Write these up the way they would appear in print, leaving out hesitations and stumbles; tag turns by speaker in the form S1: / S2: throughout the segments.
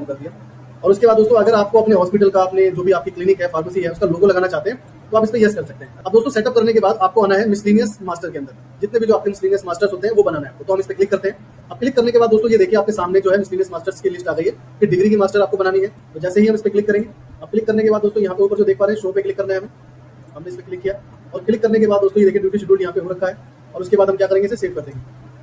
S1: कर दिया। और उसके बाद दोस्तों अगर आपको अपने हॉस्पिटल का, अपने जो भी आपकी क्लिनिक है, फार्मेसी है, उसका लोगो लगाना चाहते हैं तो आप इस पे यस कर सकते हैं। अब दोस्तों सेटअप करने के बाद आपको आना है मिसलेनियस मास्टर के अंदर, जितने भी जो आपके मिसलेनियस मास्टर्स होते हैं वो बनाना है आपको। तो हम इस पे क्लिक करते हैं। अब क्लिक करने के बाद दोस्तों ये देखिए आपके सामने जो है मिसलेनियस मास्टर्स की लिस्ट आ गई है कि डिग्री की मास्टर आपको बनानी है। तो जैसे ही हम इस पे क्लिक करेंगे, अब क्लिक करने के बाद दोस्तों यहाँ पे ऊपर जो देख पा रहे हैं शो पे क्लिक करना है हमें। हमने इस पे क्लिक किया और क्लिक करने के बाद दोस्तों ये देखिए ड्यूटी शेड्यूल यहाँ पे हो रखा है। और उसके बाद हम क्या करेंगे, इसे सेव कर देंगे।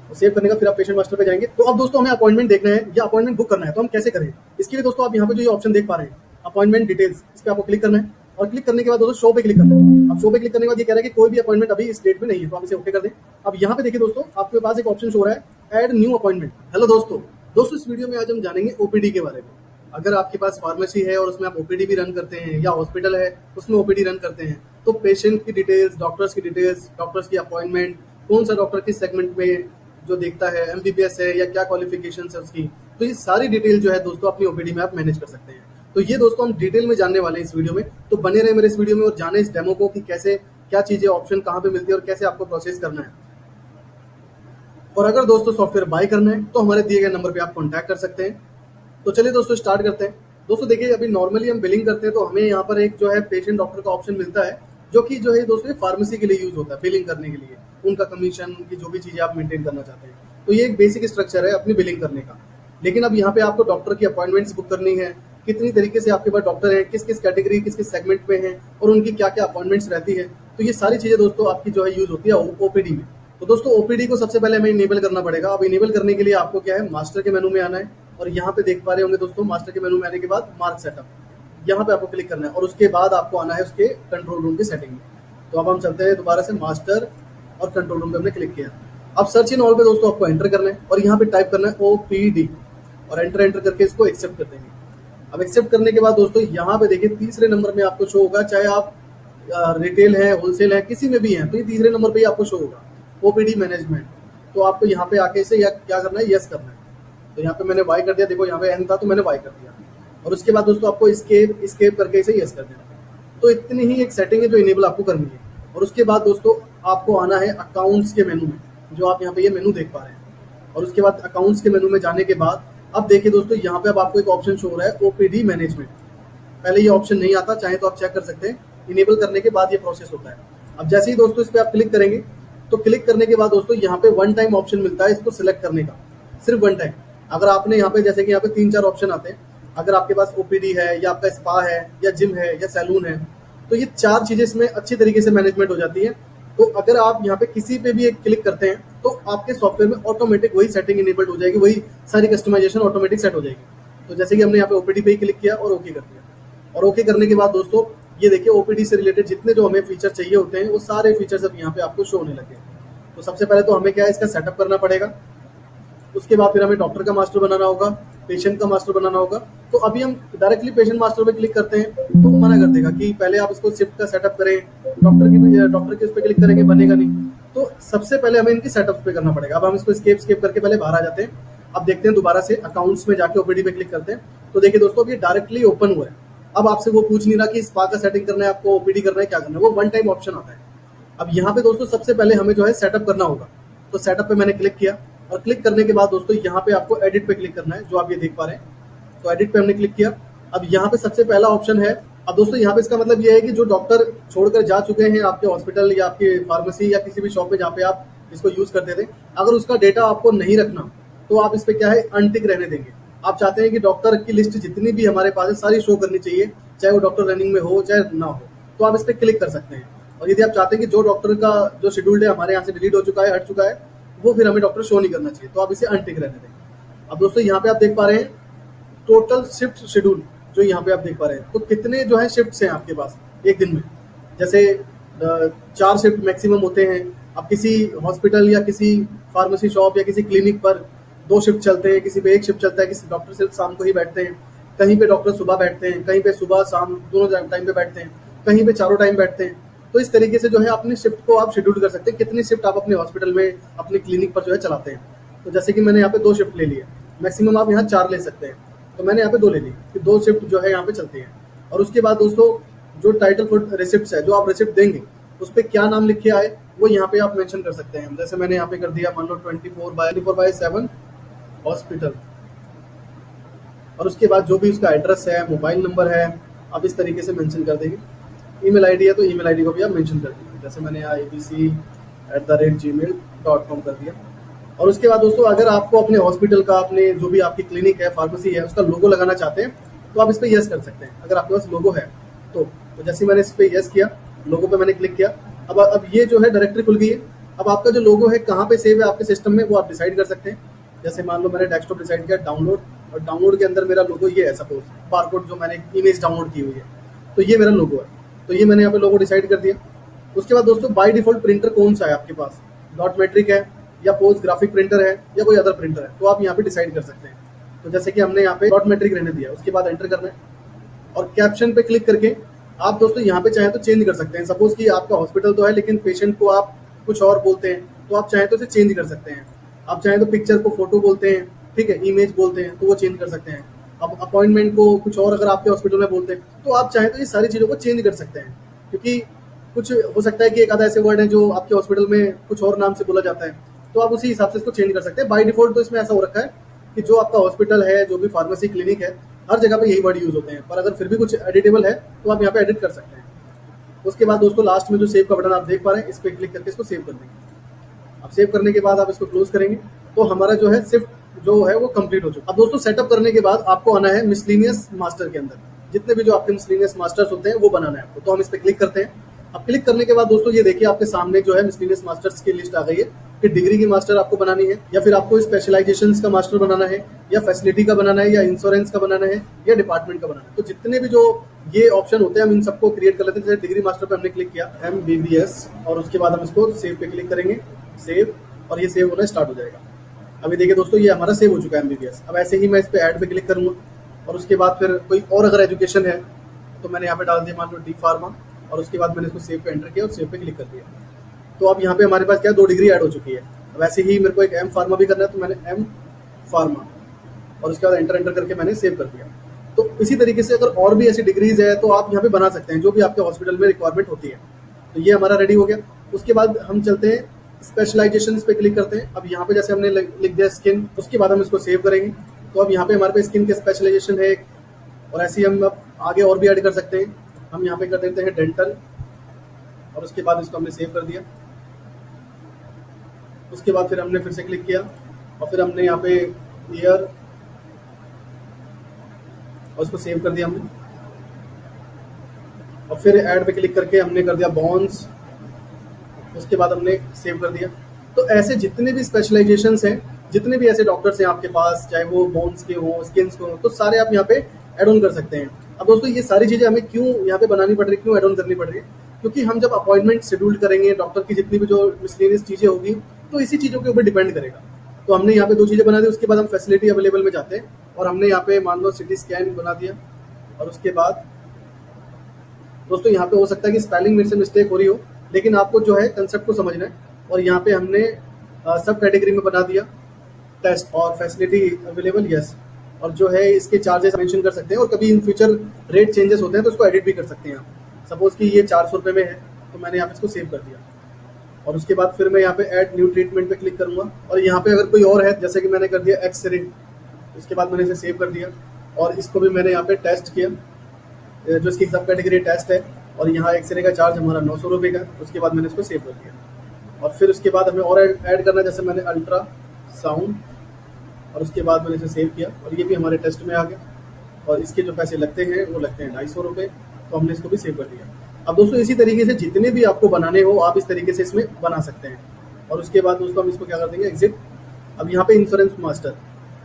S1: और सेव करने का फिर आप पेशेंट मास्टर पे जाएंगे। तो अब दोस्तों हमें अपॉइंटमेंट देखना है या अपॉइंटमेंट बुक करना है, तो हम कैसे करें? इसके लिए दोस्तों आप यहाँ पे जो ये ऑप्शन देख पा रहे हैं अपॉइंटमेंट डिटेल्स, इस पे आपको क्लिक करना है। और क्लिक करने के बाद दोस्तों शो पे क्लिक करना है। अब शो पे क्लिक करने के बाद ये कह रहा है कि कोई भी अपॉइंटमेंट अभी इस डेट में नहीं है, तो आप इसे ओके कर दें। अब यहाँ पे देखिए दोस्तों आपके पास एक ऑप्शन शो हो रहा है, ऐड न्यू अपॉइंटमेंट। हेलो दोस्तों इस वीडियो में आज हम जानेंगे ओपीडी के बारे में। अगर आपके पास फार्मेसी है और उसमें आप ओपीडी भी रन करते हैं, या हॉस्पिटल है उसमें ओपीडी रन करते हैं, तो पेशेंट की डिटेल्स, डॉक्टर्स की डिटेल्स, डॉक्टर्स की अपॉइंटमेंट, कौन सा डॉक्टर किस सेगमेंट में जो देखता है, एमबीबीएस है या क्या क्वालिफिकेशन है उसकी, तो ये सारी डिटेल जो है दोस्तों अपनी ओपीडी में आप मैनेज कर सकते हैं। तो ये दोस्तों हम डिटेल में जानने वाले हैं इस वीडियो में। तो बने रहे मेरे इस वीडियो में और जाने इस डेमो को कि कैसे, क्या चीजें, ऑप्शन कहाँ पे मिलती है और कैसे आपको प्रोसेस करना है। और अगर दोस्तों सॉफ्टवेयर बाय करना है तो हमारे दिए गए नंबर पे आप कॉन्टैक्ट कर सकते हैं। तो चलिए दोस्तों स्टार्ट करते हैं। दोस्तों देखिए अभी नॉर्मली हम बिलिंग करते हैं तो हमें यहाँ पर एक जो है पेशेंट डॉक्टर का ऑप्शन मिलता है, जो कि जो है दोस्तों फार्मेसी के लिए यूज होता है बिलिंग करने के लिए, उनका कमीशन, उनकी जो भी चीजें आप मेंटेन करना चाहते हैं। तो ये एक बेसिक स्ट्रक्चर है अपनी बिलिंग करने का। लेकिन अब यहाँ पे आपको डॉक्टर की अपॉइंटमेंट्स बुक करनी है, कितनी तरीके से आपके पास डॉक्टर हैं, किस किस कैटेगरी, किस किस सेगमेंट में हैं और उनकी क्या क्या अपॉइंटमेंट्स रहती है, तो ये सारी चीजें दोस्तों आपकी जो है यूज होती है ओपीडी में। तो दोस्तों ओपीडी को सबसे पहले हमें इनेबल करना पड़ेगा। अब इनेबल करने के लिए आपको क्या है, मास्टर के मेनू में आना है। और यहाँ पे देख पा रहे होंगे दोस्तों मास्टर के मेनू में आने के बाद मार्क सेटअप, यहाँ पे आपको क्लिक करना है और उसके बाद आपको आना है उसके कंट्रोल रूम की सेटिंग में। तो अब हम चलते हैं दोबारा से मास्टर और कंट्रोल रूम पे हमने क्लिक किया। अब सर्च इन ऑल पे दोस्तों आपको एंटर करना है और यहाँ पे टाइप करना है ओपीडी और एंटर करके इसको एक्सेप्ट कर देंगे। अब एक्सेप्ट करने के बाद दोस्तों यहाँ पे देखिए तीसरे नंबर में आपको शो होगा, चाहे आप रिटेल है, होलसेल है, किसी में भी है, तो ये तीसरे नंबर पे ही आपको शो होगा ओपीडी मैनेजमेंट। तो आपको यहाँ पे आके इसे क्या करना है, यस करना है। तो यहाँ पे मैंने वाई कर दिया, देखो यहाँ पे एन था तो मैंने वाई कर दिया। और उसके बाद दोस्तों आपको स्केप करके इसे यस कर देना। तो इतनी ही एक सेटिंग है जो इनेबल आपको करनी है। और उसके बाद दोस्तों आपको आना है अकाउंट्स के मेनू में, जो आप यहाँ पे ये मेनू देख पा रहे हैं। और उसके बाद अकाउंट्स के मेनू में जाने के बाद अब देखिए दोस्तों यहाँ पे अब आपको एक ऑप्शन शो हो रहा है ओपीडी मैनेजमेंट। पहले ये ऑप्शन नहीं आता, चाहे तो आप चेक कर सकते हैं। इनेबल करने के बाद ये प्रोसेस होता है। अब जैसे ही दोस्तों इस पे आप क्लिक करेंगे तो क्लिक करने के बाद दोस्तों यहाँ पे वन टाइम ऑप्शन मिलता है इसको सिलेक्ट करने का, सिर्फ वन टाइम। अगर आपने यहाँ पे जैसे कि यहाँ पे 3-4 ऑप्शन आते हैं, अगर आपके पास ओपीडी है या आपका स्पा है या जिम है या सैलून है, तो ये 4 चीजें इसमें अच्छी तरीके से मैनेजमेंट हो जाती है। तो अगर आप यहाँ पे किसी पे भी एक क्लिक करते हैं तो आपके सॉफ्टवेयर में ऑटोमेटिक वही सेटिंग इनेबल्ड हो जाएगी, वही सारी कस्टमाइजेशन ऑटोमेटिक सेट हो जाएगी। तो जैसे कि हमने यहाँ पे ओपीडी पे ही क्लिक किया और ओके कर दिया। और ओके करने के बाद दोस्तों ये देखिए ओपीडी से रिलेटेड जितने जो हमें फीचर चाहिए होते हैं वो सारे फीचर्स अब यहाँ पे आपको शो होने लगे। तो सबसे पहले तो हमें क्या है, इसका सेटअप करना पड़ेगा। उसके बाद फिर हमें डॉक्टर का मास्टर बनाना होगा, पेशेंट का मास्टर बनाना होगा। तो अभी हम डायरेक्टली पेशेंट मास्टर पे क्लिक करते हैं तो मना कर देगा कि पहले आप इसको शिफ्ट का सेटअप करें, डॉक्टर के उस पर क्लिक करेंगे बनेगा नहीं। तो सबसे पहले हमें इनकी सेटअप पे करना पड़ेगा। अब हम इसको स्केप करके पहले बाहर आ जाते हैं। अब देखते हैं दोबारा से अकाउंट्स में जाके ओपीडी पे क्लिक करते हैं। तो देखिए दोस्तों ये डायरेक्टली ओपन हुआ है। अब आपसे वो पूछ नहीं रहा कि स्पा का सेटिंग करना है आपको, ओपीडी करना है, क्या करना है, वो वन टाइम ऑप्शन आता है। अब यहाँ पे दोस्तों सबसे पहले हमें जो है सेटअप करना होगा। तो सेटअप पे मैंने क्लिक किया और क्लिक करने के बाद दोस्तों यहाँ पे आपको एडिट पे क्लिक करना है, जो आप ये देख पा रहे हैं। तो एडिट पे हमने क्लिक किया। अब यहाँ पे सबसे पहला ऑप्शन है, अब दोस्तों यहाँ पे इसका मतलब ये है कि जो डॉक्टर छोड़कर जा चुके हैं आपके हॉस्पिटल या आपकी फार्मेसी या किसी भी शॉप में जहाँ पे आप इसको यूज करते थे, अगर उसका डेटा आपको नहीं रखना तो आप इस पे क्या है अनटिक रहने देंगे। आप चाहते हैं कि डॉक्टर की लिस्ट जितनी भी हमारे पास है सारी शो करनी चाहिए, चाहे वो डॉक्टर रनिंग में हो चाहे ना हो, तो आप इस पे क्लिक कर सकते हैं। और यदि आप चाहते हैं कि जो डॉक्टर का जो शेड्यूल्ड है हमारे यहाँ से डिलीट हो चुका है, हट चुका है, वो फिर हमें डॉक्टर शो नहीं करना चाहिए, तो आप इसे अनटिक रहने दें। अब दोस्तों यहाँ पे आप देख पा रहे हैं टोटल शिफ्ट शेड्यूल, जो यहाँ पे आप देख पा रहे हैं। तो कितने जो है शिफ्ट्स हैं आपके पास एक दिन में, जैसे 4 शिफ्ट मैक्सिमम होते हैं। अब किसी हॉस्पिटल या किसी फार्मेसी शॉप या किसी क्लिनिक पर 2 शिफ्ट चलते हैं, किसी पे 1 शिफ्ट चलता है, किसी डॉक्टर सिर्फ शाम को ही बैठते हैं, कहीं पे डॉक्टर सुबह बैठते हैं, कहीं पे सुबह शाम दोनों टाइम पे बैठते हैं, कहीं पे चारों टाइम बैठते हैं। तो इस तरीके से जो है अपनी शिफ्ट को आप शेड्यूल कर सकते हैं, कितनी शिफ्ट आप अपने हॉस्पिटल में अपनी क्लिनिक पर जो है चलाते हैं। तो जैसे कि मैंने यहाँ पे 2 शिफ्ट ले लिए, मैक्सिमम आप यहाँ 4 ले सकते हैं, तो मैंने यहाँ पे 2 ले ली कि 2 शिफ्ट जो है यहाँ पे चलती है। और उसके बाद दोस्तों जो टाइटल फॉर रिसिप्ट है, जो आप रिसिप्ट देंगे उस पर क्या नाम लिखे आए वो यहाँ पे आप मेंशन कर सकते हैं। जैसे मैंने यहाँ पे कर दिया मान लो 24/7 हॉस्पिटल। और उसके बाद जो भी उसका एड्रेस है, मोबाइल नंबर है, आप इस तरीके से मेंशन कर देंगे। ईमेल आईडी है तो ईमेल आईडी को भी आप मेंशन कर दीजिए। जैसे मैंने यहाँ abc@gmail.com कर दिया। और उसके बाद दोस्तों अगर आपको अपने हॉस्पिटल का, अपने जो भी आपकी क्लिनिक है, फार्मेसी है, उसका लोगो लगाना चाहते हैं तो आप इस पे यस कर सकते हैं, अगर आपके पास लोगो है तो। जैसे मैंने इस पे यस किया, लोगो पे मैंने क्लिक किया, अब ये जो है डायरेक्टरी खुल गई है। अब आपका जो लोगो है कहाँ पे सेव है आपके सिस्टम में, वो आप डिसाइड कर सकते हैं। जैसे मान लो मैंने डेस्कटॉप डिसाइड किया डाउनलोड, और डाउनलोड के अंदर मेरा लोगो ये है, सपोज बारकोड जो मैंने इमेज डाउनलोड की हुई है, तो ये मेरा लोगो है। तो ये मैंने यहाँ पे लोगो डिसाइड कर दिया। उसके बाद दोस्तों बाय डिफॉल्ट प्रिंटर कौन सा है आपके पास, डॉट मेट्रिक है या पोस्ट ग्राफिक प्रिंटर है या कोई अदर प्रिंटर है, तो आप यहाँ पे डिसाइड कर सकते हैं। तो जैसे कि हमने यहाँ पे डॉट मेट्रिक रहने दिया, उसके बाद एंटर करना है और कैप्शन पे क्लिक करके आप दोस्तों यहाँ पे चाहें तो चेंज कर सकते हैं। सपोज कि आपका हॉस्पिटल तो है लेकिन पेशेंट को आप कुछ और बोलते हैं, तो आप चाहें तो इसे चेंज कर सकते हैं। आप चाहें तो पिक्चर को फोटो बोलते हैं, ठीक है, इमेज बोलते हैं, तो वो चेंज कर सकते हैं। अब अपॉइंटमेंट को कुछ और अगर आपके हॉस्पिटल में बोलते हैं तो आप चाहें तो ये सारी चीज़ों को चेंज कर सकते हैं। क्योंकि कुछ हो सकता है कि एक आधा ऐसे वर्ड है जो आपके हॉस्पिटल में कुछ और नाम से बोला जाता है, तो आप उसी हिसाब से इसको चेंज कर सकते हैं। बाय डिफॉल्ट तो इसमें ऐसा हो रखा है कि जो आपका हॉस्पिटल है, जो भी फार्मेसी क्लिनिक है, हर जगह पे यही वर्ड यूज होते हैं, पर अगर फिर भी कुछ एडिटेबल है तो आप यहाँ पे एडिट कर सकते हैं। उसके बाद दोस्तों लास्ट में जो सेव का बटन आप देख पा रहे हैं, इस पर क्लिक करके इसको सेव कर देंगे। अब सेव करने के बाद आप इसको क्लोज करेंगे तो हमारा जो है शिफ्ट जो है वो कंप्लीट हो चुका। अब दोस्तों सेटअप करने के बाद आपको आना है मिसलेनियस मास्टर के अंदर, जितने भी जो आपके मिसलेनियस मास्टर्स होते हैं वो बनाना है आपको। तो हम इस पर क्लिक करते हैं। अब क्लिक करने के बाद दोस्तों ये देखिए आपके सामने जो है मिसलेनियस मास्टर्स की लिस्ट आ गई है कि डिग्री की मास्टर आपको बनानी है, या फिर आपको स्पेशलाइजेशंस का मास्टर बनाना है, या फैसिलिटी का बनाना है, या इंश्योरेंस का बनाना है, या डिपार्टमेंट का बनाना है। तो जितने भी जो ये ऑप्शन होते हैं हम इन सबको क्रिएट कर लेते हैं। जैसे डिग्री मास्टर पे हमने क्लिक किया MBBS, और उसके बाद हम इसको सेव पे क्लिक करेंगे, सेव, और ये सेव होना स्टार्ट हो जाएगा। अभी देखिए दोस्तों ये हमारा सेव हो चुका है MBBS। अब ऐसे ही मैं इस पे ऐड पे क्लिक करूंगा और उसके बाद फिर कोई और अगर एजुकेशन है तो मैंने यहाँ पे डाल दिया मान लो डी फार्मा, और उसके बाद मैंने इसको सेव पे एंटर किया और सेव पे क्लिक कर दिया। तो अब यहाँ पे हमारे पास क्या है, 2 डिग्री ऐड हो चुकी है। अब ऐसे ही मेरे को एक M फार्मा भी करना है, तो मैंने M फार्मा और उसके बाद एंटर करके मैंने सेव कर दिया। तो इसी तरीके से अगर और भी ऐसी डिग्रीज है तो आप यहाँ पे बना सकते हैं जो भी आपके हॉस्पिटल में रिक्वायरमेंट होती है। तो ये हमारा रेडी हो गया। उसके बाद हम चलते हैं स्पेशलाइजेशन पे क्लिक करते हैं। अब यहाँ पे जैसे हमने लिख दिया स्किन, उसके बाद हम इसको सेव करेंगे। तो अब यहाँ पे हमारे पे स्किन के स्पेशलाइजेशन है और ऐसे ही हम अब आगे और भी ऐड कर सकते हैं। हम यहाँ पे कर देते हैं डेंटल, और उसके बाद इसको हमने सेव कर दिया। उसके बाद फिर हमने फिर से क्लिक किया और फिर हमने यहाँ पे ईयर और उसको सेव कर दिया हमने, और फिर ऐड पे क्लिक करके हमने कर दिया बोन्स, उसके बाद हमने सेव कर दिया। तो ऐसे जितने भी स्पेशलाइजेशंस हैं, जितने भी ऐसे डॉक्टर्स हैं आपके पास, चाहे वो बोन्स के हो, स्किन्स के हो, तो सारे आप यहाँ पे ऐड ऑन कर सकते हैं। अब दोस्तों ये सारी चीज़ें हमें क्यों यहाँ पे बनानी पड़ रही है, क्यों ऐड ऑन करनी पड़ रही है, क्योंकि हम जब अपॉइंटमेंट शेड्यूल करेंगे डॉक्टर की जितनी भी जो मिसलेनियस चीज़ें होगी तो इसी चीज़ों के ऊपर डिपेंड करेगा। तो हमने यहाँ पे 2 चीज़ें बना दी। उसके बाद हम फैसिलिटी अवेलेबल में जाते हैं और हमने यहाँ पे मान लो सिटी स्कैन बना दिया। और उसके बाद दोस्तों यहाँ पे हो सकता है कि स्पेलिंग मेरे से मिस्टेक हो रही हो, लेकिन आपको जो है कंसेप्ट को समझना है। और यहाँ पे हमने सब कैटेगरी में बना दिया टेस्ट और फैसिलिटी अवेलेबल, यस। और जो है इसके चार्जेस मेंशन कर सकते हैं, और कभी इन फ्यूचर रेट चेंजेस होते हैं तो उसको एडिट भी कर सकते हैं आप। सपोज कि ये 400 रुपये में है तो मैंने यहाँ पे इसको सेव कर दिया। और उसके बाद फिर मैं यहाँ पे ऐड न्यू ट्रीटमेंट पे क्लिक करूँगा, और यहाँ पे अगर कोई और है, जैसे कि मैंने कर दिया एक्सरे, उसके बाद मैंने इसे सेव कर दिया। और इसको भी मैंने यहाँ पे टेस्ट किया, जो इसकी सब कैटेगरी टेस्ट है, और यहाँ एक्सरे का चार्ज हमारा 900 रुपये का। उसके बाद मैंने इसको सेव कर दिया। और फिर उसके बाद हमें और ऐड करना है, जैसे मैंने अल्ट्रा साउंड, और उसके बाद मैंने इसे सेव किया और ये भी हमारे टेस्ट में आ गया। और इसके जो पैसे लगते हैं वो लगते हैं 250 रुपये, तो हमने इसको भी सेव कर दिया। अब दोस्तों इसी तरीके से जितने भी आपको बनाने हो आप इस तरीके से इसमें बना सकते हैं। और उसके बाद दोस्तों हम इसको क्या कर देंगे, एग्जिट। अब यहाँ पे इंश्योरेंस मास्टर,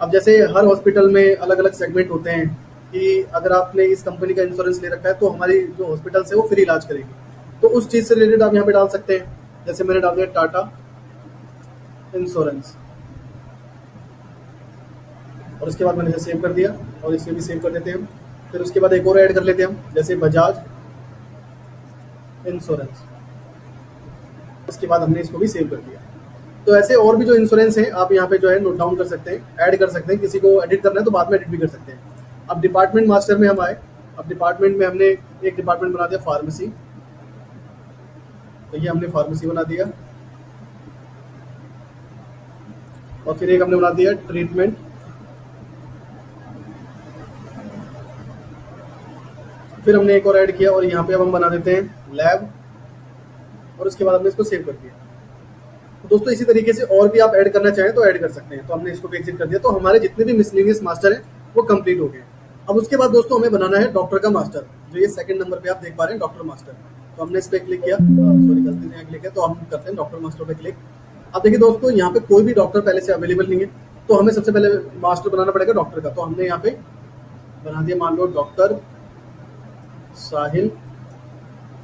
S1: अब जैसे हर हॉस्पिटल में अलग अलग सेगमेंट होते हैं कि अगर आपने इस कंपनी का इंश्योरेंस ले रखा है तो हमारी जो हॉस्पिटल है वो फ्री इलाज करेगी, तो उस चीज़ से रिलेटेड आप यहाँ पे डाल सकते हैं। जैसे मैंने डाल दिया टाटा इंश्योरेंस, और उसके बाद मैंने इसे सेव कर दिया, और इसे भी सेव कर देते हैं हम। फिर उसके बाद एक और ऐड कर लेते हैं हम, जैसे बजाज इंश्योरेंस, उसके बाद हमने इसको भी सेव कर दिया। तो ऐसे और भी जो इंश्योरेंस हैं आप यहाँ पे जो है नोट डाउन कर सकते हैं, ऐड कर सकते हैं। किसी को एडिट करना है तो बाद में एडिट भी कर सकते हैं। अब डिपार्टमेंट मास्टर में हम आए। अब डिपार्टमेंट में हमने एक डिपार्टमेंट बना दिया फार्मेसी, तो ये हमने फार्मेसी बना दिया। और फिर एक हमने बना दिया ट्रीटमेंट, फिर हमने एक और ऐड किया और यहाँ पे अब हम बना देते हैं लैब, और उसके बाद हमने इसको सेव कर दिया। तो दोस्तों इसी तरीके से और भी आप ऐड करना चाहें तो ऐड कर सकते हैं। तो हमने इसको भी एग्जिट कर दिया, तो हमारे जितने भी मिसलेनियस मास्टर हैं वो कंप्लीट हो गए। अब उसके बाद दोस्तों हमें बनाना है डॉक्टर का मास्टर, जो ये सेकंड नंबर पे आप देख पा रहे हैं डॉक्टर मास्टर। तो हमने इस पे क्लिक किया, सॉरी गलती से क्लिक किया, तो हम करते हैं डॉक्टर मास्टर पे क्लिक। अब देखिए दोस्तों यहाँ पे कोई भी डॉक्टर पहले से अवेलेबल नहीं है, तो हमें सबसे पहले मास्टर बनाना पड़ेगा डॉक्टर का। तो हमने यहाँ पे बना दिया, मान लो डॉक्टर साहिल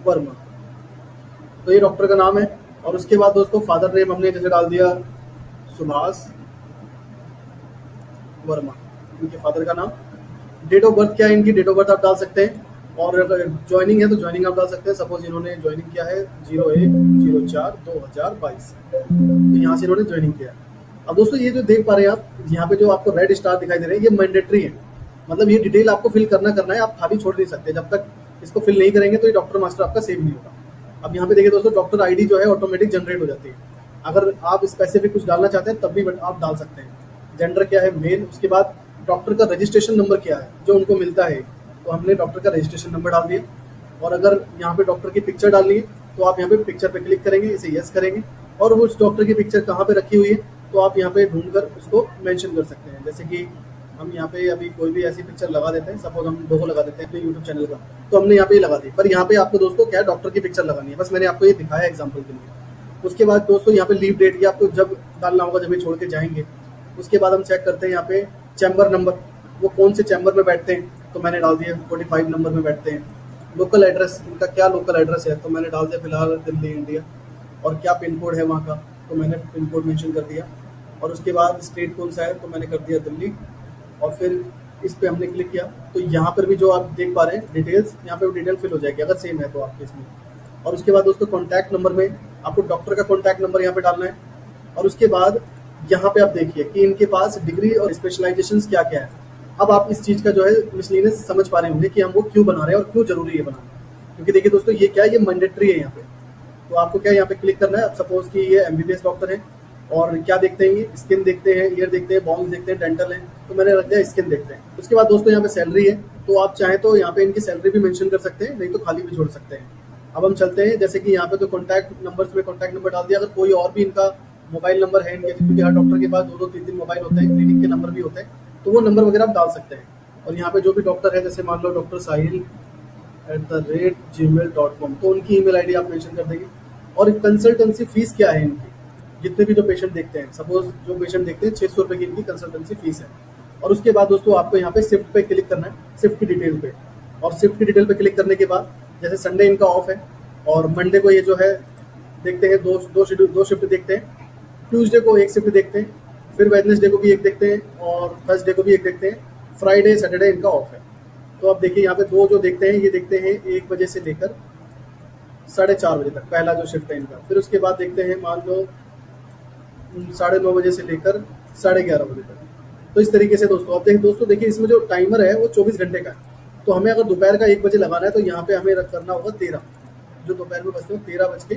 S1: वर्मा, तो ये डॉक्टर का नाम है। और उसके बाद दोस्तों फादर नेम हमने जैसे डाल दिया सुभाष वर्मा, इनके फादर का नाम। डेट ऑफ बर्थ क्या है इनकी, डेट ऑफ बर्थ आप डाल सकते हैं। और अगर ज्वाइनिंग है तो ज्वाइनिंग आप डाल सकते हैं। सपोज इन्होंने ज्वाइनिंग किया है 01/04/2022, तो यहाँ से इन्होंने ज्वाइनिंग किया। अब दोस्तों ये जो देख पा रहे हैं आप, यहाँ पे जो आपको रेड स्टार दिखाई दे रहे हैं, ये मैंडेटरी है, मतलब ये डिटेल आपको फिल करना है, आप खाली छोड़ नहीं सकते। जब तक इसको फिल नहीं करेंगे तो ये डॉक्टर मास्टर आपका सेव नहीं होगा। अब यहाँ पे देखिए दोस्तों डॉक्टर आईडी जो है ऑटोमेटिक जनरेट हो जाती है। अगर आप स्पेसिफिक कुछ डालना चाहते हैं तब भी आप डाल सकते हैं। जेंडर क्या है, मेल। उसके बाद डॉक्टर का रजिस्ट्रेशन नंबर क्या है जो उनको मिलता है, तो हमने डॉक्टर का रजिस्ट्रेशन नंबर डाल दिया। और अगर यहाँ पे डॉक्टर की पिक्चर डालनी है तो आप यहाँ पे पिक्चर पे क्लिक करेंगे, इसे यस करेंगे, और उस डॉक्टर की पिक्चर कहाँ पे रखी हुई है तो आप यहाँ पे ढूंढ कर उसको मेंशन कर सकते हैं। जैसे कि हम यहाँ पे अभी कोई भी ऐसी पिक्चर लगा देते हैं, सपोज हम लोगो लगा देते हैं अपने यूट्यूब चैनल का, तो हमने यहाँ पे लगा दी। पर यहाँ पे आपको दोस्तों क्या है, डॉक्टर की पिक्चर लगानी है, बस मैंने आपको ये दिखाया एग्जाम्पल के लिए। उसके बाद दोस्तों यहाँ पे लीव डेट की आपको जब डालना होगा, जब ये छोड़ के जाएंगे। उसके बाद हम चेक करते हैं यहाँ पे चैम्बर नंबर, वो कौन से चैम्बर में बैठते हैं, तो मैंने डाल दिया 45 नंबर में बैठते हैं। लोकल एड्रेस, इनका क्या लोकल एड्रेस है, तो मैंने डाल दिया फिलहाल दिल्ली इंडिया। और क्या पिन कोड है वहाँ का, तो मैंने पिन कोड मेंशन कर दिया। और उसके बाद स्टेट कौन सा है, तो मैंने कर दिया दिल्ली। और फिर इस पे हमने क्लिक किया, तो यहाँ पर भी जो आप देख पा रहे हैं डिटेल्स, यहाँ पे वो डिटेल फिल हो जाएगी अगर सेम है तो आपके इसमें। और उसके बाद दोस्तों कॉन्टैक्ट नंबर में आपको डॉक्टर का कॉन्टैक्ट नंबर यहाँ पे डालना है। और उसके बाद यहाँ पे आप देखिए कि इनके पास डिग्री और स्पेशलाइजेशन क्या क्या है। अब आप इस चीज़ का जो है मिसलेनियस समझ पा रहे होंगे कि हम वो क्यों बना रहे हैं और क्यों जरूरी है बनाना। क्योंकि देखिए दोस्तों ये क्या है, ये मैंडेटरी है यहाँ पे। तो आपको क्या यहाँ पे क्लिक करना है। सपोज कि ये एमबीबीएस डॉक्टर है और क्या देखते हैं, ये स्किन देखते हैं, ईयर देखते हैं, बोन्स देखते हैं, डेंटल है, तो मैंने रख दिया स्किन देखते हैं। उसके बाद दोस्तों यहाँ पे सैलरी है, तो आप चाहें तो यहाँ पे इनकी सैलरी भी मेंशन कर सकते हैं, नहीं तो खाली भी छोड़ सकते हैं। अब हम चलते हैं, जैसे कि यहाँ पे तो कॉन्टैक्ट नंबर में कॉन्टैक्ट नंबर डाल दिया। अगर कोई और भी इनका मोबाइल नंबर है इनके, क्योंकि हर डॉक्टर के पास 2-2 3-3 मोबाइल होते हैं, क्लिनिक के नंबर भी होते हैं, तो वो नंबर वगैरह आप डाल सकते हैं। और यहाँ पे जो भी डॉक्टर है, जैसे मान लो डॉक्टर sahil@gmail.com, तो उनकी ईमेल आईडी आप मेंशन कर देंगे। और कंसल्टेंसी फीस क्या है इनकी, जितने भी जो पेशेंट देखते हैं, सपोज जो पेशेंट देखते हैं 600 रुपये की इनकी कंसल्टेंसी फीस है। और उसके बाद दोस्तों आपको यहाँ पे शिफ्ट पे क्लिक करना है, शिफ्ट की डिटेल पे। और शिफ्ट की डिटेल पे क्लिक करने के बाद जैसे संडे इनका ऑफ है और मंडे को ये जो है देखते हैं दो शिफ्ट देखते हैं, ट्यूसडे को एक शिफ्ट देखते हैं, फिर वेडनेसडे को भी एक देखते हैं और थर्सडे को भी एक देखते हैं, फ्राइडे सैटरडे इनका ऑफ है। तो अब देखिए यहाँ पे दो जो देखते हैं, ये देखते हैं 1 बजे से लेकर 4:30 बजे तक, पहला जो शिफ्ट है इनका। फिर उसके बाद देखते हैं मान लो 9:30 बजे से लेकर 11:30 बजे तक। तो इस तरीके से दोस्तों अब देखिए इसमें जो टाइमर है वो 24 घंटे का है। तो हमें अगर दोपहर का 1 बजे लगाना है तो यहाँ पे हमें करना होगा 13, जो दोपहर में बजते हो 13 बज के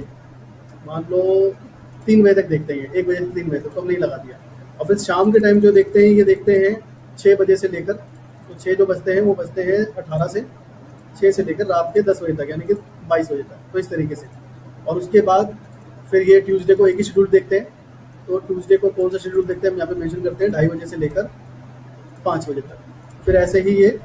S1: मान लो 3 बजे तक देखते हैं, 1 बजे से 3 बजे तक, तो हमने लगा दिया। और फिर शाम के टाइम जो देखते हैं, ये देखते हैं 6 बजे से लेकर, तो 6 जो बजते हैं वो बजते हैं 18 से 6 से लेकर रात के 10 बजे तक, यानी कि 22 बजे तक। तो इस तरीके से। और उसके बाद फिर ये ट्यूसडे को एक ही शेड्यूल देखते हैं, तो ट्यूसडे को कौन सा शेड्यूल देखते हैं हम यहाँ पे मेंशन करते हैं, 2:30 बजे से लेकर 5 बजे तक। फिर ऐसे ही ये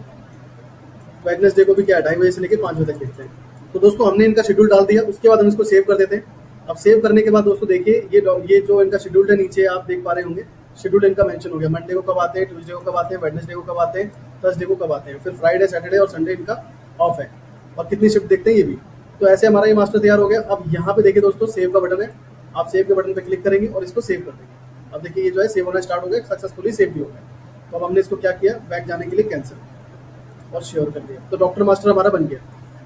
S1: वेडनेसडे को भी क्या है, 2:30 बजे से लेकर 5 बजे तक देखते हैं। तो दोस्तों हमने इनका शेड्यूल डाल दिया, उसके बाद हम इसको सेव कर देते हैं। अब सेव करने के बाद दोस्तों देखिए ये जो इनका शेड्यूल है, नीचे आप देख पा रहे होंगे शेड्यूल इनका मेंशन हो गया। मंडे को कब आते हैं, ट्यूसडे को कब आते हैं, वेडनेसडे को कब आते हैं, थर्सडे को कब आते हैं, फिर फ्राइडे सैटरडे और संडे इनका ऑफ है, और कितनी शिफ्ट देखते हैं ये भी। तो ऐसे हमारा ये मास्टर तैयार हो गया। अब यहाँ पे देखिए दोस्तों सेव का बटन है, आप सेव के बटन पे क्लिक करेंगे और इसको सेव कर देंगे। अब देखिए ये जो है सेव होना स्टार्ट हो गया, सक्सेसफुली सेव भी हो गया। तो अब हमने इसको क्या किया, बैक जाने के लिए कैंसिल और श्योर कर दिया। तो डॉक्टर मास्टर हमारा बन गया।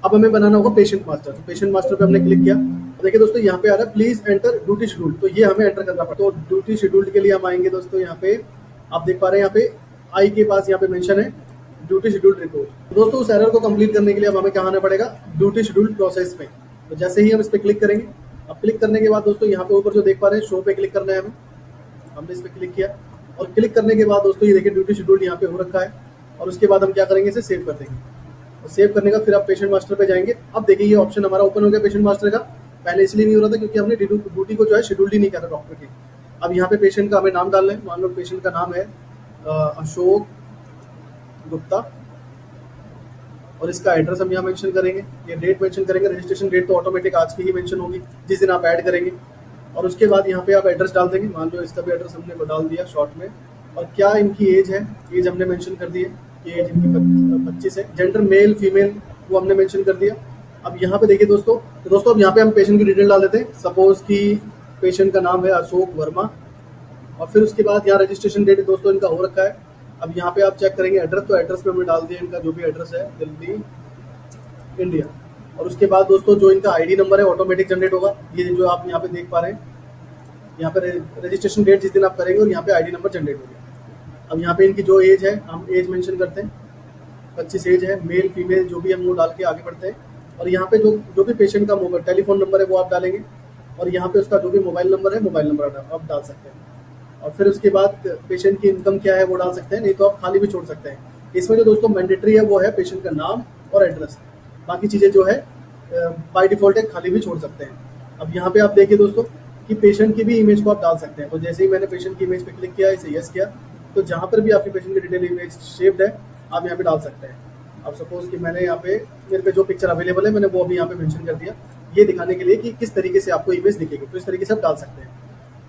S1: अब हमें बनाना होगा पेशेंट मास्टर। तो पेशेंट मास्टर पे हमने क्लिक किया, देखिए दोस्तों यहाँ पे आ रहा है प्लीज एंटर ड्यूटी शेड्यूल, तो ये हमें एंटर करना पड़ता है। तो ड्यूटी शेड्यूल के लिए हम आएंगे दोस्तों, यहाँ पे आप देख पा रहे हैं, यहाँ पे आई के पास यहाँ पे मेंशन है ड्यूटी शेड्यूल रिपोर्ट। तो दोस्तों उस एरर को कंप्लीट करने के लिए अब हमें क्या आना पड़ेगा, ड्यूटी शेड्यूल प्रोसेस पे। तो जैसे ही हम इस पे क्लिक करेंगे, अब क्लिक करने के बाद दोस्तों यहाँ पे ऊपर जो देख पा रहे हैं शो पे क्लिक करना है हमें, हमने इस पे क्लिक किया। और क्लिक करने के बाद दोस्तों ये देखिए ड्यूटी शेड्यूल यहाँ पे हो रखा है। और उसके बाद हम क्या करेंगे, इसे सेव कर देंगे। तो सेव करने का फिर आप पेशेंट मास्टर पे जाएंगे। अब देखिए ये ऑप्शन हमारा ओपन हो गया पेशेंट मास्टर का। पहले इसलिए नहीं हो रहा था क्योंकि हमने ड्यूटी को जो है शेड्यूल ही नहीं किया था डॉक्टर की। अब यहाँ पे पेशेंट का हमें नाम डालना है। मान लो पेशेंट का नाम है अशोक गुप्ता और इसका एड्रेस हम यहाँ मेंशन करेंगे, ये डेट मेंशन करेंगे। रजिस्ट्रेशन डेट तो ऑटोमेटिक आज की ही मेंशन होगी जिस दिन आप ऐड करेंगे। और उसके बाद यहाँ पे आप एड्रेस डाल देंगे। मान लो इसका भी एड्रेस हमने डाल दिया शॉर्ट में। और क्या इनकी एज है, एज हमने मेंशन कर दी है, ये एज इनकी 25 है। जेंडर मेल फीमेल वो हमने मेंशन कर दिया। अब यहाँ पे देखिए दोस्तों, तो दोस्तों अब यहाँ पे हम पेशेंट की डिटेल डाल देते हैं। सपोज कि पेशेंट का नाम है अशोक वर्मा और फिर उसके बाद यहाँ रजिस्ट्रेशन डेट दोस्तों इनका हो रखा है। अब यहाँ पे आप चेक करेंगे एड्रेस, तो एड्रेस पे हमने डाल दिया इनका जो भी एड्रेस है, दिल्ली इंडिया। और उसके बाद दोस्तों जो इनका आईडी नंबर है ऑटोमेटिक जनरेट होगा, ये जो आप यहाँ पे देख पा रहे हैं। यहाँ पे रजिस्ट्रेशन डेट जिस दिन आप करेंगे और यहाँ पे आईडी नंबर जनरेट हो गया। अब यहाँ पे इनकी जो एज है हम एज मेंशन करते हैं, 25 एज है। मेल फीमेल जो भी हम वो डाल के आगे बढ़ते हैं। और यहाँ पे जो भी पेशेंट का मोबाइल टेलीफोन नंबर है वो आप डालेंगे। और यहाँ पे उसका जो भी मोबाइल नंबर है मोबाइल नंबर आप डाल सकते हैं। और फिर उसके बाद पेशेंट की इनकम क्या है वो डाल सकते हैं, नहीं तो आप खाली भी छोड़ सकते हैं। इसमें जो दोस्तों मैंडेटरी है वो है पेशेंट का नाम और एड्रेस। बाकी चीज़ें जो है बाय डिफॉल्ट है खाली भी छोड़ सकते हैं। अब यहाँ पे आप देखिए दोस्तों कि पेशेंट की भी इमेज को आप डाल सकते हैं। तो जैसे ही मैंने पेशेंट की इमेज पे क्लिक किया, इसे यस किया, तो जहाँ पर भी आपकी पेशेंट की डिटेल इमेज शेप्ड है आप यहाँ पे डाल सकते हैं। अब सपोज कि मैंने यहाँ पे मेरे पे जो पिक्चर अवेलेबल है मैंने वो अभी यहाँ पे मेंशन कर दिया, ये दिखाने के लिए कि किस तरीके से आपको इमेज दिखेगी। तो इस तरीके से आप डाल सकते हैं।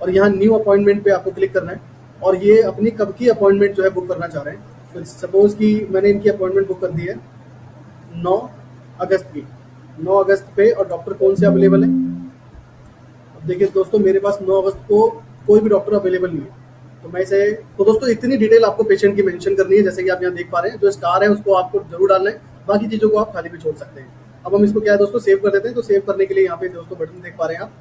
S1: और यहाँ न्यू अपॉइंटमेंट पे आपको क्लिक करना है और ये अपनी कब की अपॉइंटमेंट जो है बुक करना चाह रहे हैं। तो सपोज कि मैंने इनकी अपॉइंटमेंट बुक कर दी है 9 अगस्त की, 9 अगस्त पे। और डॉक्टर कौन से अवेलेबल है, अब देखिए दोस्तों मेरे पास 9 अगस्त को कोई भी डॉक्टर अवेलेबल नहीं है। तो मैं इसे, तो दोस्तों इतनी डिटेल आपको पेशेंट की मेंशन करनी है। जैसे कि आप यहाँ देख पा रहे हैं जो स्टार है उसको आपको जरूर डालना है, बाकी चीज़ों को आप खाली भी छोड़ सकते हैं। अब हम इसको क्या है दोस्तों सेव कर देते हैं। तो सेव करने के लिए यहाँ पे दोस्तों बटन देख पा रहे हैं आप,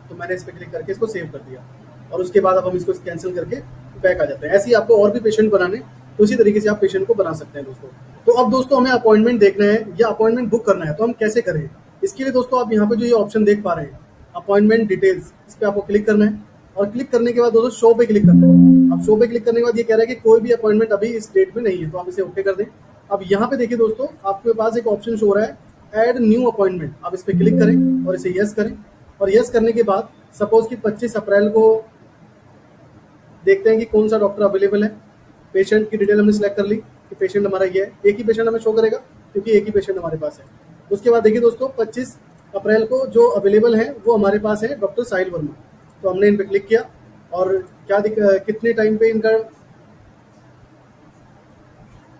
S1: तो मैंने इस पर क्लिक करके इसको सेव कर दिया। और उसके बाद अब हम इसको कैंसिल करके बैक आ जाते हैं। ऐसे ही आपको और भी पेशेंट बनाने, तो इसी तरीके से आप पेशेंट को बना सकते हैं दोस्तों। तो अब दोस्तों हमें अपॉइंटमेंट देखना है या अपॉइंटमेंट बुक करना है, तो हम कैसे करें। इसके लिए दोस्तों आप यहाँ पे जो ये ऑप्शन देख पा रहे हैं अपॉइंटमेंट डिटेल्स, इस पर आपको क्लिक करना है। और क्लिक करने के बाद दोस्तों शो पे क्लिक करना है। अब शो पे क्लिक करने के बाद ये कह रहा है कि कोई भी अपॉइंटमेंट अभी इस डेट में नहीं है, तो आप इसे ओके कर दें। अब यहाँ पे देखिए दोस्तों आपके पास एक ऑप्शन शो हो रहा है ऐड न्यू अपॉइंटमेंट, आप इस पर क्लिक करें और इसे यस करें। और यस करने के बाद सपोज कि 25 अप्रैल को देखते हैं कि कौन सा डॉक्टर अवेलेबल है। पेशेंट की डिटेल हमने सेलेक्ट कर ली कि पेशेंट हमारा ये है, एक ही पेशेंट हमें शो करेगा क्योंकि एक ही पेशेंट हमारे पास है। उसके बाद देखिए दोस्तों 25 अप्रैल को जो अवेलेबल है वो हमारे पास है डॉक्टर साहिल वर्मा। तो हमने इन पे क्लिक किया और क्या कितने टाइम पे इनका,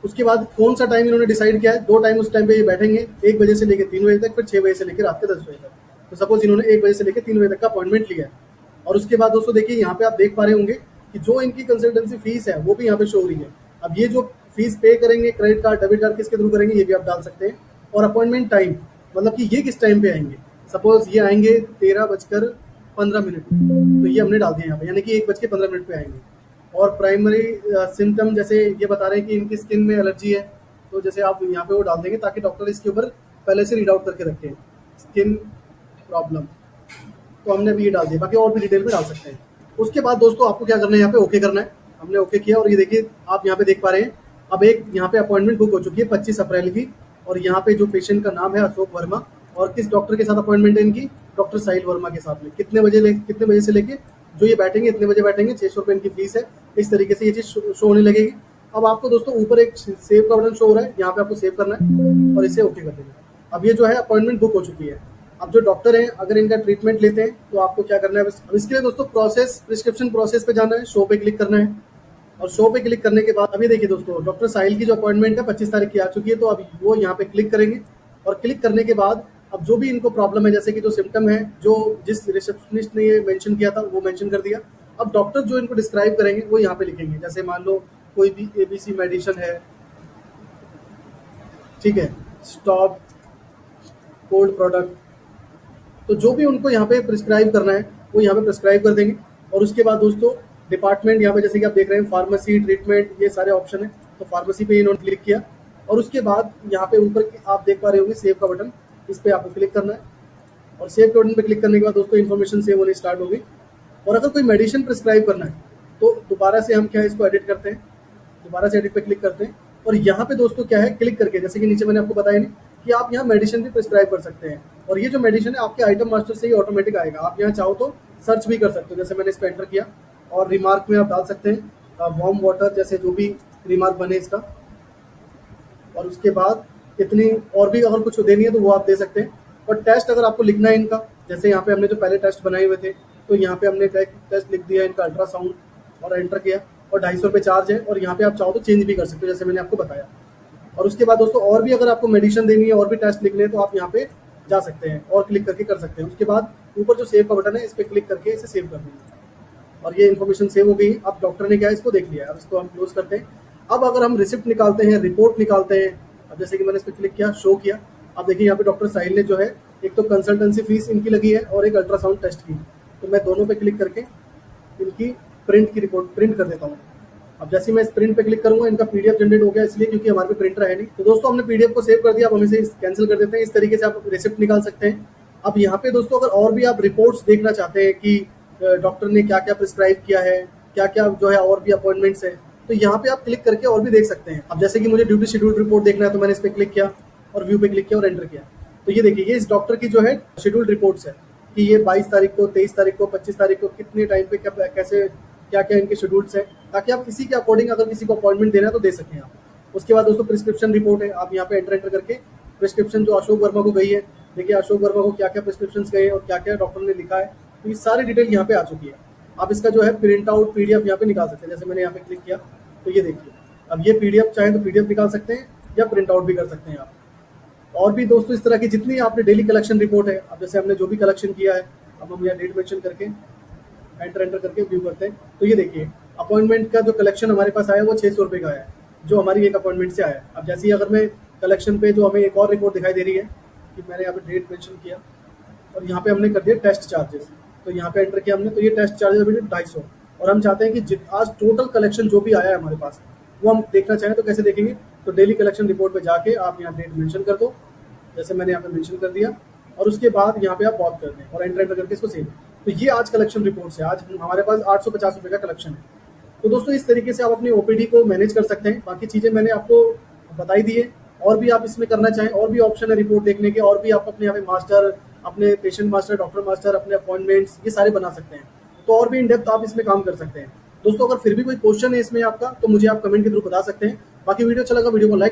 S1: उसके बाद कौन सा टाइम इन्होंने डिसाइड किया है, 2 टाइम उस टाइम पे ये बैठेंगे, 1 बजे से लेकर 3 बजे तक, फिर 6 बजे से लेकर रात के 10 बजे तक। तो सपोज इन्होंने 1 बजे से लेकर 3 बजे तक का अपॉइंटमेंट लिया है। और उसके बाद दोस्तों देखिए यहाँ पे आप देख पा रहे होंगे कि जो इनकी कंसल्टेंसी फीस है वो भी यहाँ पे शो हो रही है। अब ये जो फीस पे करेंगे क्रेडिट कार्ड डेबिट कार्ड किसके थ्रू करेंगे ये भी आप डाल सकते हैं। और अपॉइंटमेंट टाइम मतलब कि ये किस टाइम पे आएंगे, सपोज ये आएंगे 13:15, तो ये हमने डाल दिया यहाँ पे, यानी कि 1:15 पे आएंगे। और प्राइमरी सिम्टम जैसे ये बता रहे हैं कि इनकी स्किन में एलर्जी है, तो जैसे आप यहाँ पे वो डाल देंगे ताकि डॉक्टर इसके ऊपर पहले से रीड आउट करके रखें स्किन प्रॉब्लम। तो हमने भी ये डाल दिया, बाकी और भी डिटेल में डाल सकते हैं। उसके बाद दोस्तों आपको क्या करना है, यहाँ पे ओके करना है। हमने ओके किया और ये देखिए आप यहाँ पे देख पा रहे हैं अब एक यहाँ पे अपॉइंटमेंट बुक हो चुकी है 25 अप्रैल की। और यहाँ पे जो पेशेंट का नाम है अशोक वर्मा और किस डॉक्टर के साथ अपॉइंटमेंट है इनकी, डॉक्टर साहिल वर्मा के साथ में। कितने बजे से लेके जो ये बैठेंगे इतने बजे बैठेंगे, 600 रुपये इनकी फीस है। इस तरीके से ये चीज़ शो होने लगेगी। अब आपको दोस्तों ऊपर एक सेव का बटन शो हो रहा है, यहाँ पे आपको सेव करना है और इसे ओके कर देना। अब ये जो है अपॉइंटमेंट बुक हो चुकी है। अब जो डॉक्टर हैं अगर इनका ट्रीटमेंट लेते हैं तो आपको क्या करना है, अब इसके लिए दोस्तों प्रिस्क्रिप्शन प्रोसेस पे जाना है, शो पे क्लिक करना है। और शो पे क्लिक करने के बाद अभी देखिए दोस्तों डॉक्टर साहिल की जो अपॉइंटमेंट है 25 तारीख की आ चुकी है। तो अब वो यहाँ पे क्लिक करेंगे और क्लिक करने के बाद अब जो भी इनको प्रॉब्लम है, जैसे कि जो सिम्टम है जो जिस रिसेप्शनिस्ट ने ये मेंशन किया था वो मेंशन कर दिया। अब डॉक्टर जो इनको डिस्क्राइब करेंगे वो यहाँ पे लिखेंगे। जैसे मान लो कोई भी ABC मेडिसिन है, ठीक है, स्टॉप कोल्ड प्रोडक्ट, तो जो भी उनको यहाँ पे प्रिस्क्राइब करना है वो यहाँ पे प्रिस्क्राइब कर देंगे। और उसके बाद दोस्तों डिपार्टमेंट यहाँ पे जैसे कि आप देख रहे हैं फार्मेसी ट्रीटमेंट ये सारे ऑप्शन है, तो फार्मेसी पे इन्होंने क्लिक किया। और उसके बाद यहाँ पे ऊपर आप देख पा रहे होंगे सेव का बटन, इस पर आपको क्लिक करना है। और सेव के बटन पे क्लिक करने के बाद दोस्तों इन्फॉर्मेशन सेव होनी स्टार्ट होगी। और अगर कोई मेडिसिन प्रिस्क्राइब करना है तो दोबारा से हम क्या इसको एडिट करते हैं, दोबारा से एडिट पे क्लिक करते हैं और यहाँ पे दोस्तों क्या है, क्लिक करके जैसे कि नीचे मैंने आपको बताया नहीं कि आप यहाँ मेडिसिन भी प्रिस्क्राइब कर सकते हैं। और ये जो मेडिसिन है आपके आइटम मास्टर से ही ऑटोमेटिक आएगा। आप यहाँ चाहो तो सर्च भी कर सकते हो, जैसे मैंने इस पर एंटर किया और रिमार्क में आप डाल सकते हैं वार्म वाटर, जैसे जो भी रिमार्क बने इसका। और उसके बाद इतनी और भी अगर कुछ देनी है तो वो आप दे सकते हैं। और टेस्ट अगर आपको लिखना है इनका, जैसे यहाँ पे हमने जो पहले टेस्ट बनाए हुए थे, तो यहाँ पे हमने टेस्ट लिख दिया इनका अल्ट्रासाउंड और एंटर किया। और 250 रुपये चार्ज है, और यहाँ पे आप चाहो तो चेंज भी कर सकते हो, जैसे मैंने आपको बताया। और उसके बाद दोस्तों और भी अगर आपको मेडिसिन देनी है और भी टेस्ट लिखने हैं तो आप यहाँ पे जा सकते हैं और क्लिक करके कर सकते हैं। उसके बाद ऊपर जो सेव का बटन है इस पर क्लिक करके इसे सेव कर देंगे और ये इन्फॉर्मेशन सेव हो गई। अब डॉक्टर ने क्या है इसको देख लिया, अब इसको हम क्लोज करते हैं। अब अगर हम रिसिप्ट निकालते हैं, रिपोर्ट निकालते हैं, अब जैसे कि मैंने इस पर क्लिक किया, शो किया, अब देखिए यहाँ पे डॉक्टर साहिल ने जो है एक तो कंसल्टेंसी फीस इनकी लगी है और एक अल्ट्रासाउंड टेस्ट की। तो मैं दोनों पे क्लिक करके इनकी प्रिंट की रिपोर्ट प्रिंट कर देता हूँ। अब जैसे ही मैं इस प्रिंट पे क्लिक करूंगा इनका पीडीएफ जनरेट हो गया, इसलिए क्योंकि हमारे पे प्रिंटर है नहीं। तो दोस्तों हमने पीडीएफ को सेव कर दिया, अब हम इसे कैंसिल कर देते हैं। इस तरीके से आप रिसिप्ट निकाल सकते हैं। अब यहाँ पे दोस्तों अगर और भी आप रिपोर्ट्स देखना चाहते हैं कि डॉक्टर ने क्या क्या प्रिस्क्राइब किया है, क्या क्या जो है और भी अपॉइंटमेंट्स है, तो यहाँ पे आप क्लिक करके और भी देख सकते हैं। अब जैसे कि मुझे ड्यूटी शेड्यूल रिपोर्ट देखना है तो मैंने इस पर क्लिक किया और व्यू पे क्लिक किया और एंटर किया। तो ये देखिए ये इस डॉक्टर की जो है शेड्यूल रिपोर्ट्स है कि ये 22 तारीख को, 23 तारीख को, 25 तारीख को कितने टाइम पे क्या कैसे क्या क्या इनके शेड्यूल्स है, ताकि आप इसी के अकॉर्डिंग अगर किसी को अपॉइंटमेंट देना है तो दे सकें आप। उसके बाद दोस्तों प्रिस्क्रिप्शन रिपोर्ट है, आप यहाँ पे एंटर करके प्रिस्क्रिप्शन जो अशोक वर्मा को गई है, देखिए अशोक वर्मा को क्या क्या प्रिस्क्रिप्शन गए और क्या क्या डॉक्टर ने लिखा है, तो ये सारी डिटेल यहाँ पे आ चुकी है। आप इसका जो है प्रिंट आउट पीडीएफ यहाँ पे निकाल सकते हैं। जैसे मैंने यहाँ पे क्लिक किया तो ये देखिए, अब ये पीडीएफ चाहे तो पीडीएफ निकाल सकते हैं या प्रिंट आउट भी कर सकते हैं आप। और भी दोस्तों इस तरह की जितनी आपने डेली कलेक्शन रिपोर्ट है, अब जैसे हमने जो भी कलेक्शन किया है, अब हम यहाँ डेट मेंशन करके एंटर करके व्यू करते हैं। तो ये देखिए अपॉइंटमेंट का जो कलेक्शन हमारे पास आया वो 600 रुपये का आया है, जो हमारी एक अपॉइंटमेंट से आया है। अब जैसे ही अगर मैं कलेक्शन पे जो हमें एक और रिपोर्ट दिखाई दे रही है कि मैंने यहाँ पे डेट मेंशन किया और यहाँ पे हमने कर दिया टेस्ट चार्जेस, तो यहाँ पे एंटर किया हमने, तो ये टेस्ट चार्जेस अभी 250। और हम चाहते हैं कि आज टोटल कलेक्शन जो भी आया है हमारे पास वो हम देखना चाहें तो कैसे देखेंगे, तो डेली कलेक्शन रिपोर्ट पे जाके आप यहाँ डेट मेंशन कर दो, जैसे मैंने यहाँ पे मेंशन कर दिया, और उसके बाद यहाँ पे आप बॉथ कर दें और एंटर करके इसको सेव। तो ये आज कलेक्शन रिपोर्ट है, आज हमारे पास 850 रुपये का कलेक्शन है। तो दोस्तों इस तरीके से आप अपनी ओपीडी को मैनेज कर सकते हैं। बाकी चीज़ें मैंने आपको बताई दी है, और भी आप इसमें करना चाहें और भी ऑप्शन है रिपोर्ट देखने के, और भी आप अपने यहाँ पे मास्टर, अपने पेशेंट मास्टर, डॉक्टर मास्टर, अपने अपॉइंटमेंट्स ये सारे बना सकते हैं। तो और भी इन डेप्थ आप इसमें काम कर सकते हैं। दोस्तों अगर फिर भी कोई क्वेश्चन है इसमें आपका तो मुझे आप कमेंट के थ्रू बता सकते हैं। बाकी वीडियो अच्छा लगा वीडियो को लाइक